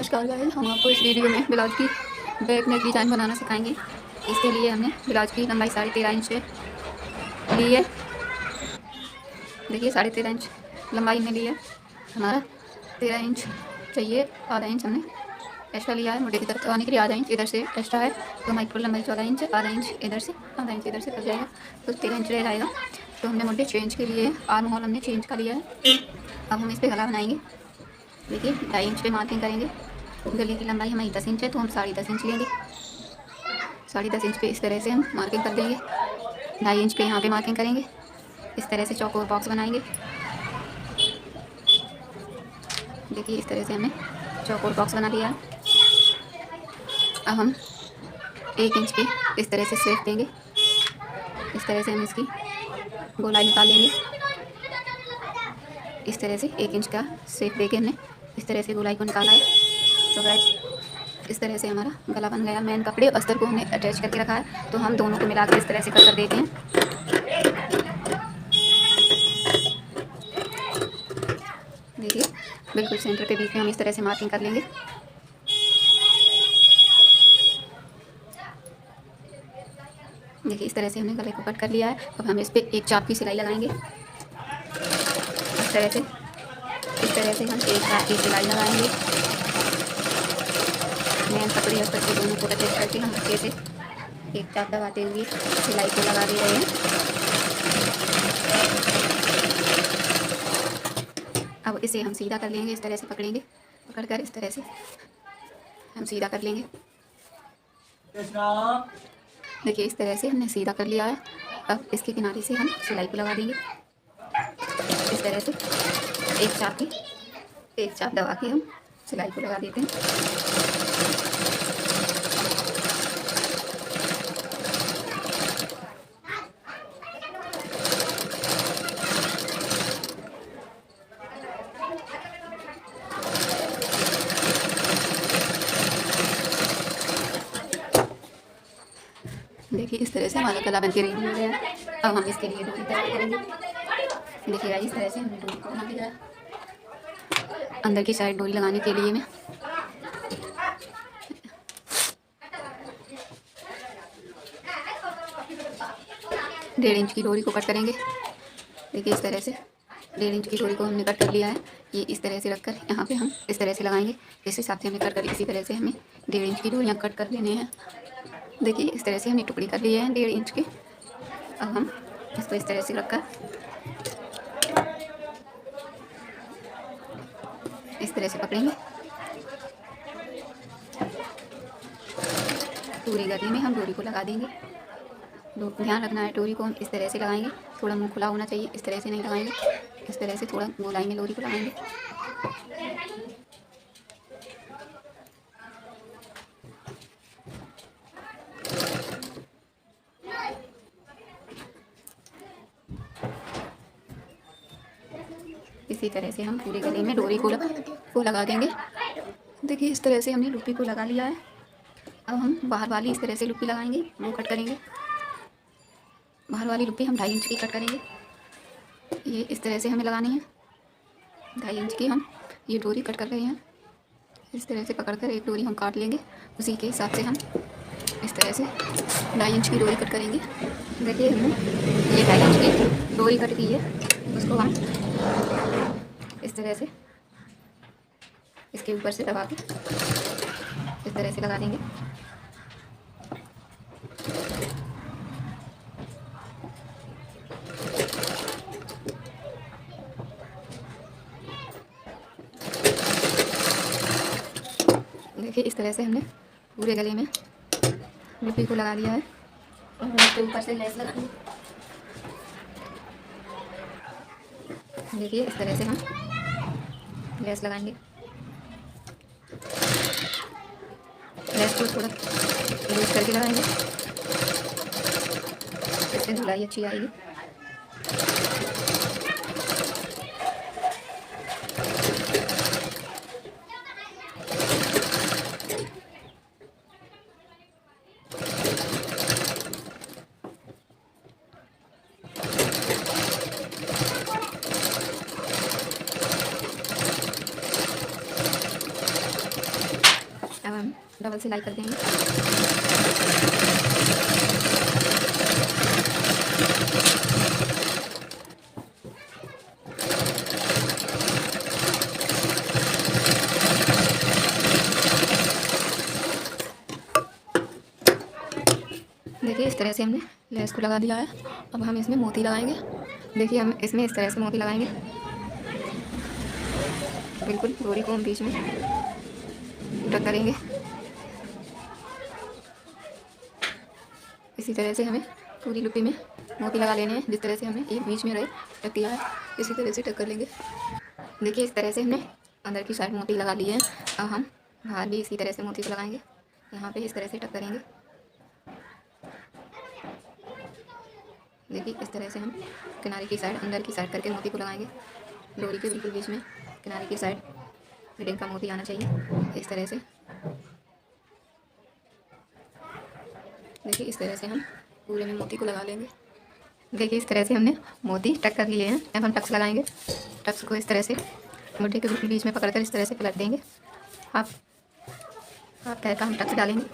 नमस्कार गाइस, हम आपको इस वीडियो में ब्लाउज की बैक नेक डिज़ाइन बनाना सिखाएंगे। इसके लिए हमने ब्लाउज की लंबाई 13.5 इंच ली है। देखिए 13.5 इंच लंबाई में ली है। हमारा 13 इंच चाहिए, आधा इंच हमने एक्स्ट्रा लिया है। मुझे की तरफ आने के लिए आधा इंच इधर से एक्स्ट्रा है, तो हमारी कुल लंबाई 14 इंच, आधा इंच इधर से, आधा इंच इधर से कट जाएगा, तो 13 इंच रह जाएगा। तो हमने मुझे चेंज के लिए आर्म होल हमने चेंज का लिया है। अब हम इस पर गला बनाएंगे। देखिए 2.5 इंच पे मार्किंग करेंगे। गले की लंबाई हमारी 10 इंच है, तो हम 10.5 इंच लेंगे। 10.5 इंच पे इस तरह से हम मार्किंग कर देंगे। 2.5 इंच पे यहाँ पे मार्किंग करेंगे। इस तरह से चौकोर बॉक्स बनाएंगे। देखिए इस तरह से हमने चौकोर बॉक्स बना लिया है। अब हम 1 इंच पे इस तरह से शेप देंगे। इस तरह से हम इसकी गोलाई निकाल लेंगे। इस तरह से 1 इंच का शेप देके हमने इस तरह से गोलाई को निकाला है। तो गाइस इस तरह से हमारा गला बन गया। मेन कपड़े और अस्तर को हमने अटैच करके रखा है, तो हम दोनों को मिलाकर इस तरह से कट कर देते हैं। देखिए बिल्कुल सेंटर पे बीच में हम इस तरह से मार्किंग कर लेंगे। देखिए इस तरह से हमने गले को कट कर लिया है। अब हम इस पर एक चाप की सिलाई लगाएंगे। इस तरह से हम एक चाप की सिलाई लगाएंगे। मेन कपड़े और पट्टी दोनों को अटैच करके हम अच्छे से एक चाप दबाते हुए सिलाई को लगा दे रहे हैं। अब इसे हम सीधा कर लेंगे। इस तरह से पकड़ेंगे, पकड़कर इस तरह से हम सीधा कर लेंगे। देखिए इस तरह से हमने सीधा कर लिया है। अब इसके किनारे से हम सिलाई को लगा देंगे। इस तरह से एक चाप दबा के हम सिलाई को लगा देते हैं। देखिए इस तरह से हमारा गला बन के रेडी हो गया है। अब हम इसके लिए डोरी तैयार करेंगे। देखिएगा इस तरह से हमने डोरी को बना लिया है। अंदर की साइड डोरी लगाने के लिए मैं 1.5 इंच की डोरी को कट करेंगे। देखिए इस तरह से 1.5 इंच की डोरी को हमने कट कर लिया है। ये इस तरह से रखकर यहाँ पे हम इस तरह से लगाएंगे। इस हिसाब से हमने कट कर, इसी तरह से हमें 1.5 इंच की डोरियाँ कट कर लेने हैं। देखिए इस तरह से हमने टुकड़ी कर ली है 1.5 इंच की। अब हम इसको इस तरह से रखकर इस तरह से पकड़ेंगे। पूरी गले में हम डोरी को लगा देंगे। ध्यान रखना है, डोरी को हम इस तरह से लगाएंगे। थोड़ा मुंह खुला होना चाहिए, इस तरह से नहीं लगाएंगे। इस तरह से थोड़ा गोलाई में डोरी को लगाएंगे। इसी तरह से हम पूरे गले में डोरी को लगा देंगे। देखिए इस तरह से हमने लुप्पी को लगा लिया है। अब हम बाहर वाली इस तरह से लुप्पी लगाएंगे, वो कट करेंगे। बाहर वाली लुप्पी हम 2.5 इंच की कट करेंगे। ये इस तरह से हमें लगानी है। 2.5 इंच की हम ये डोरी कट कर रहे हैं। इस तरह से पकड़कर एक डोरी हम काट लेंगे। उसी के हिसाब से हम इस तरह से 2.5 इंच की डोरी कट करेंगे। देखिए हमने ये 2.5 इंच की डोरी कट की है, उसको हम इस तरह से इसके ऊपर से दबा के इस तरह से लगा देंगे। देखिए इस तरह से हमने पूरे गले में लुप्पी को लगा दिया है और इसके ऊपर से लेस लगा दी। देखिए इस तरह से हम लेस लगाएंगे। लेस को थोड़ा लूज करके लगाएंगे, इससे धुलाई अच्छी आएगी। हम डबल सिलाई कर देंगे। देखिए इस तरह से हमने लेस को लगा दिया है। अब हम इसमें मोती लगाएंगे। देखिए हम इसमें इस तरह से मोती लगाएंगे, बिल्कुल डोरी को हम बीच में टक करेंगे। इसी तरह से हमें पूरी लुपी में मोती लगा लेने हैं। जिस तरह से हमने एक बीच में रहे टक किया है, इसी तरह से टक कर लेंगे। देखिए इस तरह से हमने अंदर की साइड मोती लगा लिए हैं। अब हम बाहर भी इसी तरह से मोती को लगाएंगे। यहाँ पे इस तरह से टक करेंगे। देखिए इस तरह से हम किनारे की साइड अंदर की साइड करके मोती को लगाएंगे। डोरी के बिल्कुल बीच में किनारे की साइड फिटिंग का मोती आना चाहिए, इस तरह से। देखिए इस तरह से हम पूरे में मोती को लगा लेंगे। देखिए इस तरह से हमने मोती टक कर लिए हैं। अब हम टक्स लगाएंगे। टक्स को इस तरह से मुट्ठी के बिल्कुल बीच में पकड़कर इस तरह से पलट देंगे। हाफ कह का हम टक्स डालेंगे।